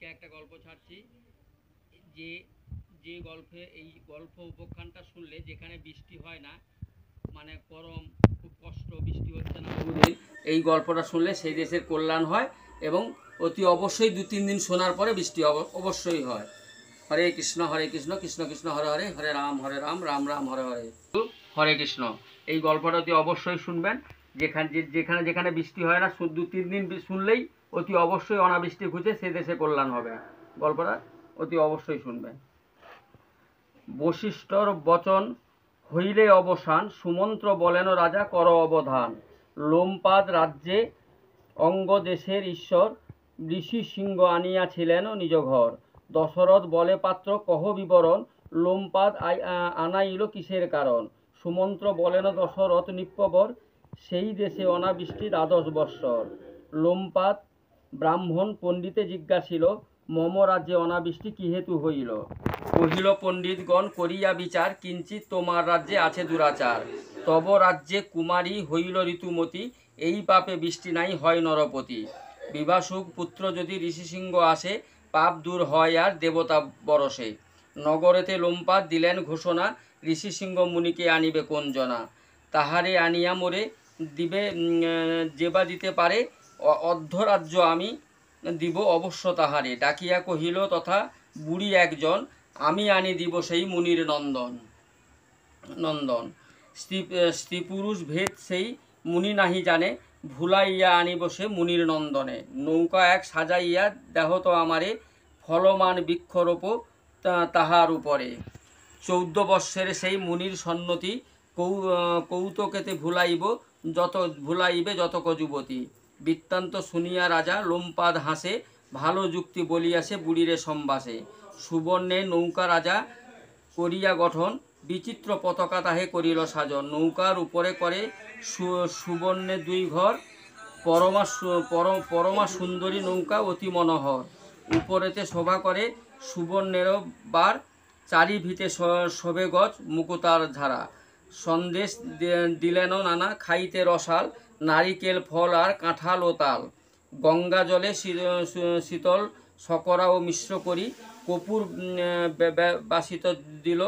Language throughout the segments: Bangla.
আজকে একটা গল্প ছাড়ছি যে যে গল্পে এই গল্প উপাখ্যানটা শুনলে যেখানে বৃষ্টি হয় না, মানে গরম, খুব কষ্ট, বৃষ্টি হচ্ছে না বহুদিন, এই গল্পটা শুনলে সেই দেশের কল্যাণ হয় এবং অতি অবশ্যই 2-3 দিন শোনার পরে বৃষ্টি অবশ্যই হয়। হরে কৃষ্ণ কৃষ্ণ কৃষ্ণ হরে হরে, হরে রাম রাম রাম হরে হরে, হরে কৃষ্ণ। এই গল্পটা অতি অবশ্যই শুনবেন। যেখানে যেখানে বৃষ্টি হয় না, 2-3 দিন শুনলেই অতি অবশ্যই অনাবৃষ্টি ঘুচে সে দেশে কল্যাণ হবে। গল্পটা অতি অবশ্যই শুনবেন। বশিষ্ঠর বচন হইলে অবসান, সুমন্ত্র বলেন রাজা কর অবধান। লোমপাদ রাজ্যে অঙ্গ দেশের ঈশ্বর, ঋষি সিংহ আনিয়াছিলেন নিজ ঘর। দশরথ বলে পাত্র কহ বিবরণ, লোমপাদ আনাইল কিসের কারণ। সুমন্ত্র বলেন দশরথ নিপ্পবর, সেই দেশে অনাবৃষ্টি 12 বৎসর। লোমপাদ ব্রাহ্মণ পণ্ডিতে জিজ্ঞাসিল, মম রাজ্যে অনাবৃষ্টি কি হেতু হইল। কহিল পণ্ডিতগণ করিয়া বিচার, কিঞ্চিৎ তোমার রাজ্যে আছে দুরাচার। তব রাজ্যে কুমারী হইল ঋতুমতী, এই পাপে বৃষ্টি নাই হয় নরপতি। বিভাসুক পুত্র যদি ঋষিসিংহ আসে, পাপ দূর হয় আর দেবতা বরসে। নগরেতে লোমপাদ দিলেন ঘোষণা, ঋষিসিংহ মুনিকে আনিবে কোন জনা। তাহারে আনিয়া মোরে দিবে যেবা দিতে পারে, অর্ধরাজ্য আমি দিব অবশ্য তাহারে। ডাকিয়া কহিল তথা বুড়ি একজন, আমি আনি দিব সেই মুনির নন্দন। স্ত্রী পুরুষ ভেদ সেই মুনি নাহি জানে, ভুলাইয়া আনিব সে মুনির নন্দনে। নৌকা এক সাজাইয়া দেহ তো আমারে, ফলমান বৃক্ষরোপ তাহার উপরে। 14 বৎসরে সেই মুনির সন্নতি, কৌতুকেতে ভুলাইবে যতক যুবতী। বৃত্তান্ত শুনিয়া রাজা লোমপাদ হাসে, ভালো যুক্তি বলিয়াছে বুড়িরে সম্বাসে। সুবর্ণে নৌকা রাজা করিয়া গঠন, বিচিত্র পতাকা তাহে করিল সাজন। নৌকার উপরে করে সুবর্ণে 2 ঘর, পরমা সুন্দরী নৌকা অতি মনোহর। উপরেতে শোভা করে সুবর্ণের বার, চারি ভিতে শোভে গজ মুকুতার ধারা। সন্দেশ দিলেন নানা খাইতে রসাল, নারিকেল ফল আর কাঁঠাল ও তাল। গঙ্গা জলে শীতল শকরা ও মিশ্র করি, কপুর বাসিত দিল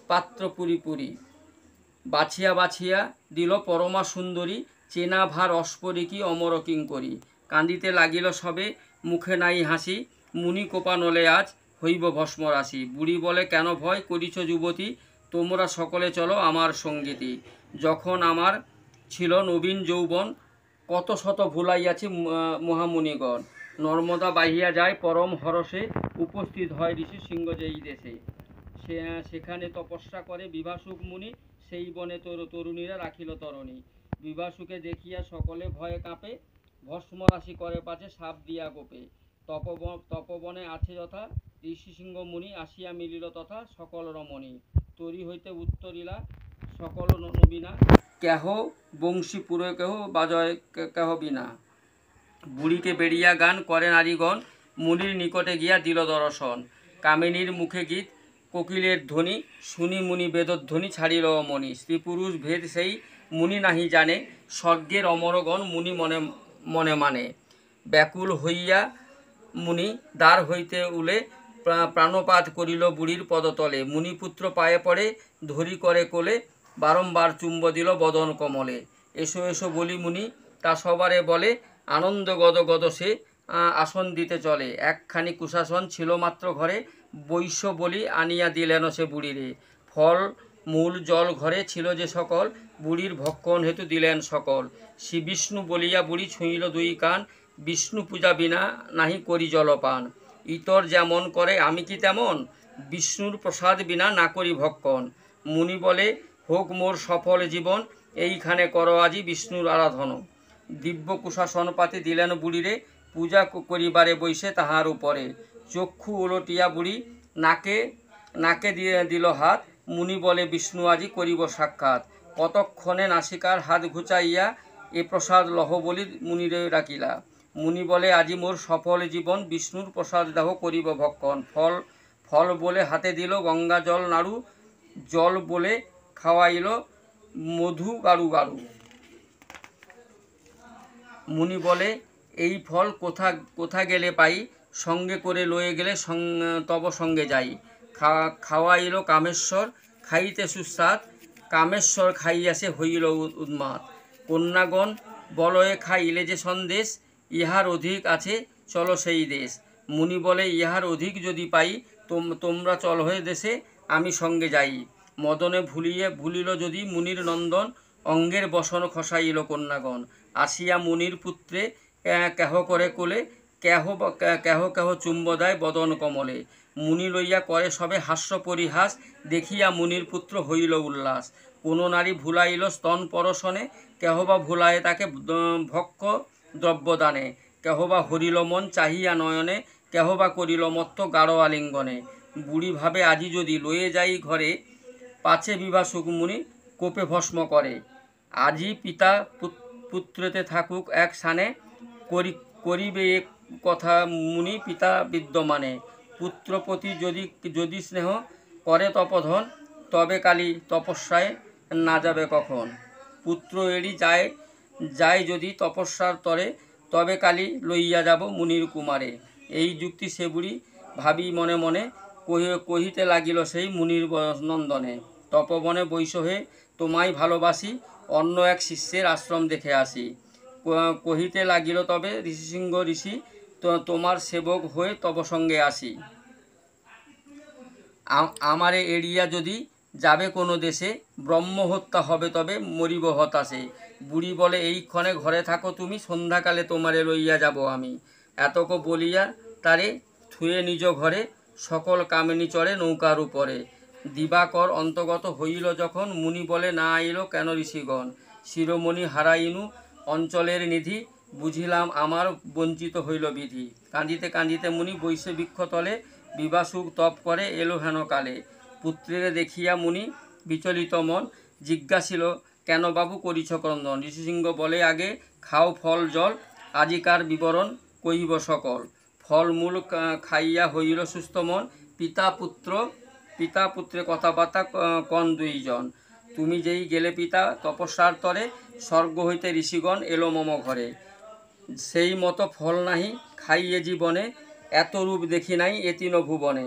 পাত্র পুরি পুরি। বাছিয়া দিল পরমা সুন্দরী, চেনা ভার অস্পরিকি অমর কিঙ্করি। কান্দিতে লাগিল সবে মুখে নাই হাসি, মুনি কোপানলে আজ হইব ভস্ম রাশি। বুড়ি বলে কেন ভয় করিছ যুবতী, তোমরা সকলে চলো আমার সঙ্গীতি। যখন আমার ছিল নবীন যৌবন, কত শত ভুলাইয়াছি মহামুনিগণ। নর্মদা বাহিয়া যায় পরম হরসে, উপস্থিত হয় ঋষি সিংহ যেই দেশে। সেখানে তপস্যা করে বিভাসুক মুনি, সেই বনে তরুণীরা রাখিল তরণী। বিভাসুকে দেখিয়া সকলে ভয়ে কাঁপে, ভস্ম রাশি করে পাছে সাপ দিয়া কোপে। তপবনে আছে যথা ঋষি সিংহ মুনি, আসিয়া মিলিল তথা সকল রমণী। তরি হইতে উত্তরিলা সকল নবীনা, কেহ বংশী পুরে কেহ বাজয় কেহ বিনা। বুড়িকে বেড়িয়া গান করে নারীগণ, মুনির নিকটে গিয়া দিল দর্শন। কামিনীর মুখে গীত কোকিলের ধ্বনি, শুনি মুনি বেদধ্বনি ছাড়িল মণি। স্ত্রী পুরুষ ভেদ সেই মুনি নাহি জানে, স্বর্গের অমরগণ মুনি মনে মানে। ব্যাকুল হইয়া মুনি দ্বার হইতে উলে, প্রাণপাত করিল বুড়ির পদতলে। মুনিপুত্র পায়ে পড়ে ধরি করে কোলে, বারংবার চুম্ব দিল বদন কমলে। এসো এসো বলি মুনি তা সবারে বলে, আনন্দ গদ সে আসন দিতে চলে। একখানি কুশাসন ছিল মাত্র ঘরে, বৈশ্য বলি আনিয়া দিলেন সে বুড়িরে। ফল মূল জল ঘরে ছিল যে সকল, বুড়ির ভক্ষণ হেতু দিলেন সকল। শ্রী বিষ্ণু বলিয়া বুড়ি ছুঁইল 2 কান, বিষ্ণু পূজা বিনা নাহি করি জলপান। ইতর যেমন করে আমি কি তেমন, বিষ্ণুর প্রসাদ বিনা না করি ভক্ষণ। মুনি বলে হোক মোর সফল জীবন, এইখানে করো আজি বিষ্ণুর আরাধন। দিব্য কুশাসন পাতি দিলেন বুড়িরে, পূজা করিবারে বৈশে তাহার উপরে। চক্ষু উলটিয়া বুড়ি নাকে দিয়ে দিল হাত, মুনি বলে বিষ্ণু আজি করিব সাক্ষাৎ। কতক্ষণে নাসিকার হাত ঘুচাইয়া, এ প্রসাদ লহ বলি মুনিরে ডাকিলা। মুনি বলে আজি মোর সফল জীবন, বিষ্ণুর প্রসাদ দেহ করিব ভক্ষণ। ফল বলে হাতে দিল গঙ্গা জল নাড়ু, জল বলে খাওয়াইল মধু গাড়ু গাড়ু। মুনি বলে এই ফল কোথা গেলে পাই, সঙ্গে করে লয়ে গেলে তব সঙ্গে যাই। খাওয়াইল কামেশ্বর, খাইতে সুস্বাদ, কামেশ্বর খাইয়াছে হইল উন্মাদ। কন্যাগণ বলয়ে খাইলে যে সন্দেশ, ইহার অধিক আছে চলো সেই দেশ। মুনি বলে ইহার অধিক যদি পাই, তোমরা চল হয়ে দেশে, আমি সঙ্গে যাই। মদনে ভুলিল যদি মুনির নন্দন, অঙ্গের বসন খসাইল কন্যাগণ। আসিয়া মুনির পুত্রে কেহ করে কোলে, কেহ কেহ চুম্ব দেয় বদন কমলে। মুনি লইয়া করে সবে হাস্য পরিহাস, দেখিয়া মুনির পুত্র হইল উল্লাস। কোন নারী ভুলাইল স্তন পরশনে, কেহ বা ভুলায় তাকে ভক্ষ দ্রব্যদানে। কেহ বা হরিল মন চাহিয়া নয়নে, কেহ বা করিল মত্ত গাঢ় আলিঙ্গনে। বুড়ি ভাবে আজি যদি লয়ে যাই ঘরে, পাছে বিভা সুখমুনি কোপে ভস্ম করে। আজি পিতা পুত্রেতে থাকুক এক স্থানে, করিবে এক কথা মুনি পিতা বিদ্যমানে। পুত্রপতি যদি স্নেহ করে তপধন, তবে কালী তপস্যায় না যাবে কখন। পুত্র এড়ি যায় যদি তপস্যার তরে, তবে কালী লইয়া যাব মুনির কুমারে। এই যুক্তি সে বুড়ি ভাবি মনে মনে, কহিতে লাগিল সেই মুনির নন্দনে। তপবনে বৈশ হয়ে তোমায় ভালোবাসি, অন্য এক শিষ্যের আশ্রম দেখে আসি। কহিতে লাগিল তবে ঋষিসিংহ ঋষি, তোমার সেবক হয়ে তব সঙ্গে আসি। আমারে এড়িয়া যদি যাবে কোনো দেশে, ব্রহ্মহত্যা হবে তবে মরিব হতাশে। বুড়ি বলে এইক্ষণে ঘরে থাকো তুমি, সন্ধ্যাকালে তোমারে লইয়া যাব আমি। এতক বলিয়া তারে থুয়ে নিজ ঘরে, সকল কামিনী চড়ে নৌকার উপরে। দিবাকর অন্তর্গত হইল যখন, মুনি বলে না আইল কেন ঋষিগণ। শিরোমণি হারাইনু অঞ্চলের নিধি, বুঝিলাম আমার বঞ্চিত হইল বিধি। কাঁদিতে কাঁদিতে মুনি বৈশে বৃক্ষতলে, বিবাসুক তপ করে এলো হেন কালে। পুত্রের দেখিয়া মুনি বিচলিত মন, জিজ্ঞাসিল কেন বাবু করিছ ক্রন্দন। ঋষিসিংহ বলে আগে খাও ফল জল, আজিকার বিবরণ কহিব সকল। ফলমূল খাইয়া হইল সুস্থ মন, পিতা পুত্রে কথাবার্তা কন দুইজন। তুমি যেই গেলে পিতা তপস্যার তরে, স্বর্গ হইতে ঋষিগণ এলো মম ঘরে। সেই মতো ফল নাহি খাইয়ে জীবনে, এত রূপ দেখি নাই এতিন ভুবনে।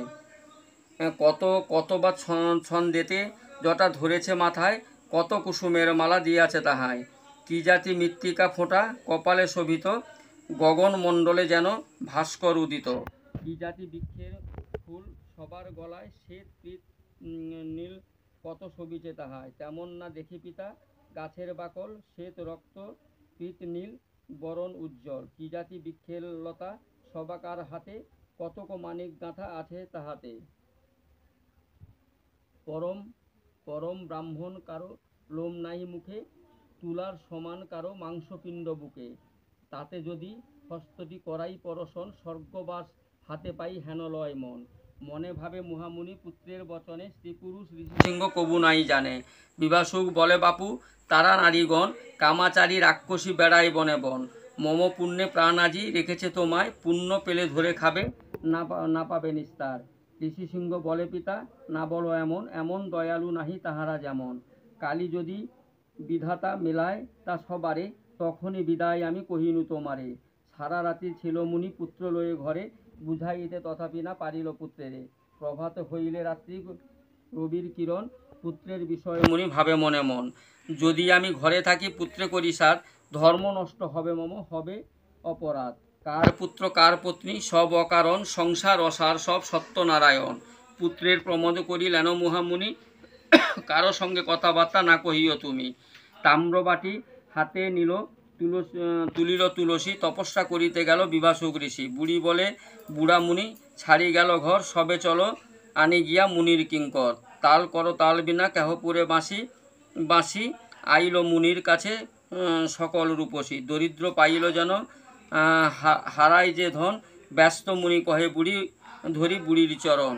কত বা ছন্দেতে জটা ধরেছে মাথায়, কত কুসুমের মালা দিয়াছে তাহায়। কি জাতি মৃত্তিকা ফোঁটা কপালে শোভিত, গগন মণ্ডলে যেন ভাস্কর উদিত। কি জাতি বৃক্ষের ফুল সবার গলায়, শ্বেত পীত নীল কত শোভিছে তাহায়। তেমন না দেখি পিতা গাছের বাকল, শ্বেত রক্ত পীত নীল বরণ উজ্জ্বল। কি জাতি বৃক্ষের লতা সবাকার হাতে, কতক মানিক গাঁথা আছে তাহাতে। পরম ব্রাহ্মণ কারো লোম নাই মুখে, তুলার সমান কারো মাংসপিণ্ড বুকে। তাতে যদি হস্তটি করাই পরশন, স্বর্গবাস হাতে পাই হেন লয় মন। মনে ভাবে মহামুনি পুত্রের বচনে, স্ত্রী পুরুষ ঋষিসিংহ কবু নাই জানে। বিভাসুক বলে বাপু তারা নারীগণ, কামাচারী রাক্ষসী বেড়ায় বনে বন। মম পুণ্যে প্রাণ আজি রেখেছে তোমায়, পুণ্য পেলে ধরে খাবে না পাবে নিস্তার। ঋষিসিংহ বলে পিতা না বলো এমন, এমন দয়ালু নাহি তাহারা যেমন। কালী যদি বিধাতা মেলায় তা সবারে, তখনই বিদায় আমি কহিনু তোমারে। সারা রাত্রি ছিল মুনি পুত্র লয়ে ঘরে, বুঝাইতে তথাপি না পারিল পুত্রেরে। প্রভাত হইলে রাত্রি রবির কিরণ, পুত্রের বিষয়ে মুনি ভাবে মনে মন। যদি আমি ঘরে থাকি পুত্রে করি সাধ, ধর্ম নষ্ট হবে মম হবে অপরাধ। কার পুত্র কার পত্নী সব অকারণ, সংসার অসার সব সত্যনারায়ণ। পুত্রের প্রমোদ করিলেন মহামুনি, কারো সঙ্গে কথাবার্তা না কহিও তুমি। তাম্রবাটি হাতে তুলিল তুলসী, তপস্যা করিতে গেল বিভাসুক ঋষি। বুড়ি বলে বুড়া মুনি ছাড়ি গেল ঘর, সবে চলো আনি গিয়া মুনির কিঙ্কর। তাল করো তাল বিনা কেহপুরে বাঁশি, আইল মুনির কাছে সকল রূপসী। দরিদ্র পাইল যেন হারায় যে ধন, ব্যস্ত মুনি কহে বুড়ি ধরি বুড়ির চরণ।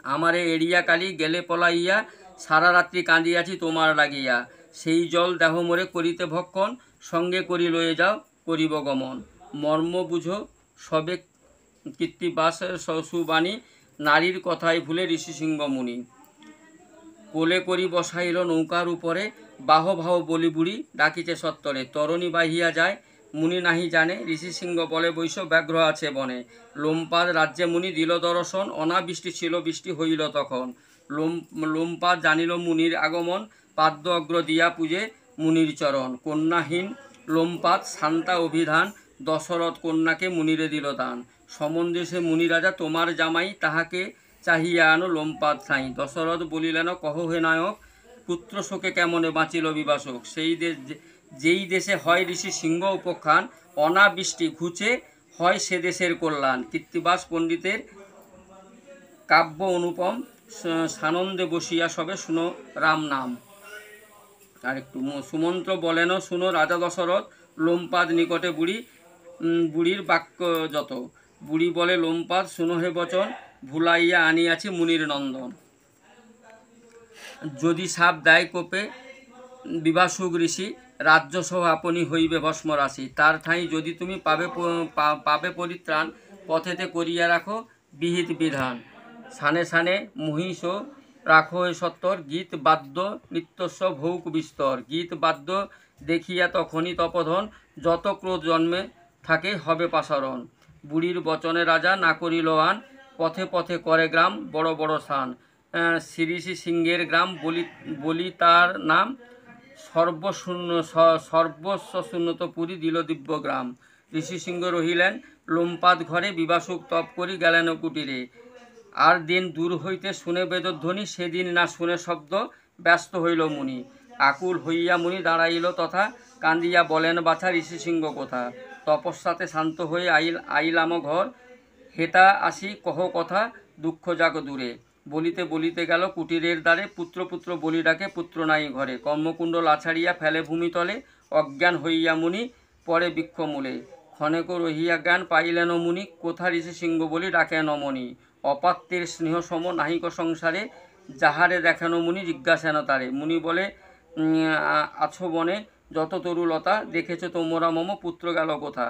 আমারে এড়িয়া কালী গেলে পলাইয়া, সারা রাত্রি কাঁদিয়াছি তোমার লাগিয়া। সেই জল দেহ মোরে করিতে ভক্ষণ, সঙ্গে করি লয়ে যাও করিব গমন। মর্ম বুঝো সবে কীর্তিবাস সুবাণী, নারীর কথায় ভুলে ঋষিসিংহ মুনি। কোলে করি বসাইল নৌকার উপরে, বাহ বাহ বলি বুড়ি ডাকিছে সত্তরে। তরণী বাহিয়া যায় মুনি নাহি জানে, ঋষি সিংহ বলে বৈশ্য ব্যাঘ্র আছে বনে। লোমপাদ রাজ্যে মুনি দিল দর্শন, অনাবৃষ্টি ছিল বৃষ্টি হইল তখন। লোমপাদ জানিল মুনির আগমন, পাদ্য অগ্র দিয়া পূজে মুনির চরণ। কন্যাহীন লোমপাদ শান্তা অভিধান, দশরথ কন্যাকে মুনিরে দিল দান। সমন্দেশে মুনি রাজা তোমার জামাই, তাহাকে চাহিয়া আনো লোমপাদ ঠাঁই। দশরথ বলিলেন কহ হে নায়ক, পুত্র শোকে কেমনে বাঁচিল বিবাসক। যেই দেশে হয় ঋষি সিংহ উপখ্যান, অনাবৃষ্টি ঘুচে হয় সে দেশের কল্যাণ। কৃত্তিবাস পণ্ডিতের কাব্য অনুপম, সানন্দে বসিয়া সবে শুনো রাম নাম। আর একটু সুমন্ত্র বলেন শুনো রাজা দশরথ, লোমপাদ নিকটে বুড়ির বাক্য যত। বুড়ি বলে লোমপাদ শুনো হে বচন, ভুলাইয়া আনিয়াছি মুনির নন্দন। যদি সাপ দেয় কোপে বিভাসুক ঋষি, রাজ্যসহ আপনি হইবে ভস্ম রাশি। তার ঠাঁই যদি তুমি পাবে পরিত্রাণ, পথেতে করিয়া রাখো বিহিত বিধান। সানে সানে মহিষ রাখো এ সত্তর, গীত বাদ্য নিত্যস্ব ভৌক বিস্তর। গীত বাদ্য দেখিয়া তখনই তপধন, যত ক্রোধ জন্মে থাকে হবে পাশারণ। বুড়ির বচনে রাজা না করিল আন, পথে পথে করে গ্রাম বড় বড় স্থান। শ্রী সিংহের গ্রাম বলি তার নাম, সর্বস্ব শূন্যত পুরী দিল দিব্য গ্রাম। ঋষি সিংহ রহিলেন লোমপাদ ঘরে, বিবাসুক তপ করি গেলেন কুটিরে। আর দিন দূর হইতে শুনে বেদধ্বনি, সেদিন না শুনে শব্দ ব্যস্ত হইল মুনি। আকুল হইয়া মুনি দাঁড়াইল তথা, কান্দিয়া বলেন বাছা ঋষি সিংহ কোথা। তপস্যাতে শান্ত হয়ে আইলাম ঘর, হেতা আসি কহ কথা দুঃখ যাক দূরে। বলিতে বলিতে গেল কুটিরের দ্বারে, পুত্র পুত্র বলি ডাকে পুত্র নাই ঘরে। কর্মকুণ্ডল আছাড়িয়া ফেলে ভূমিতলে, অজ্ঞান হইয়া মুনি পরে বৃক্ষ মূলে। ক্ষণেক রহিয়া জ্ঞান পাইলেন মুনি, কোথা ঋষি সিংহ বলি ডাকেন মনি। অপাত্রের স্নেহ সম নাহিক সংসারে, যাহারে দেখেন মুনি জিজ্ঞাসেন তারে। মুনি বলে আছো বনে যত তরুলতা, দেখেছ তোমরা মম পুত্র গেল কোথা।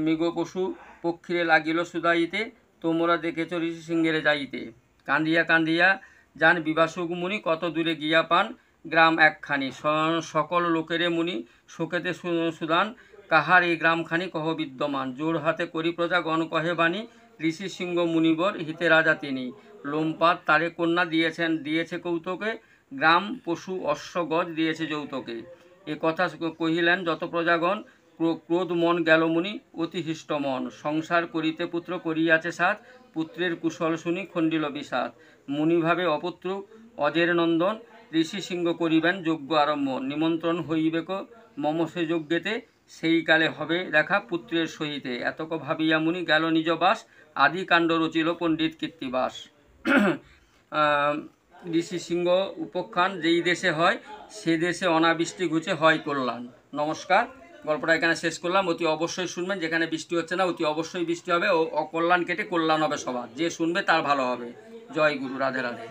মৃগ পশু পক্ষীরে লাগিল সুদাইতে, তোমরা দেখেছ ঋষি সিংহের যাইতে। কান্দিয়া কান্দিয়া যান বিবাসুক মুনি, কত দূরে গিয়া পান গ্রাম একখানি। সকল লোকেরে মুনি শোকেতে সুদান, কাহার এই গ্রামখানি কহ বিদ্যমান। জোর হাতে করি প্রজা গণ কহে বাণী, ঋষি সিংহ মুনিবর হিতে রাজা তিনি। লোমপাদ তারে কন্যা দিয়েছে কৌতুকে, গ্রাম পশু অশ্ব গজ দিয়েছে যৌতুকে। এ কথা কহিলেন যত প্রজাগণ, ক্রোধ মন গেল মুনি অতি হৃষ্ট মন। সংসার করিতে পুত্র করিয়াছে সাথ, পুত্রের কুশল শুনি খণ্ডিল বিষাদ। মুনিভাবে অপুত্র অজের নন্দন, ঋষি সিংহ করিবেন যজ্ঞ আরম্ভ। নিমন্ত্রণ হইবেক মম সে যজ্ঞেতে, সেই কালে হবে দেখা পুত্রের সহিতে। এতক ভাবিয়া মুনি গেল নিজ বাস, আদি কাণ্ড রচিল পণ্ডিত কৃত্তিবাস। ঋষি সিংহ উপখ্যান যেই দেশে হয়, সে দেশে অনাবৃষ্টি ঘুচে হয় কল্যাণ। নমস্কার, গল্পটা এখানে শেষ করলাম। অতি অবশ্যই শুনবেন, যেখানে বৃষ্টি হচ্ছে না অতি অবশ্যই বৃষ্টি হবে, ও অকল্যাণ কেটে কল্যাণ হবে সবার। যে শুনবে তার ভালো হবে। জয় গুরু, রাধে রাধে।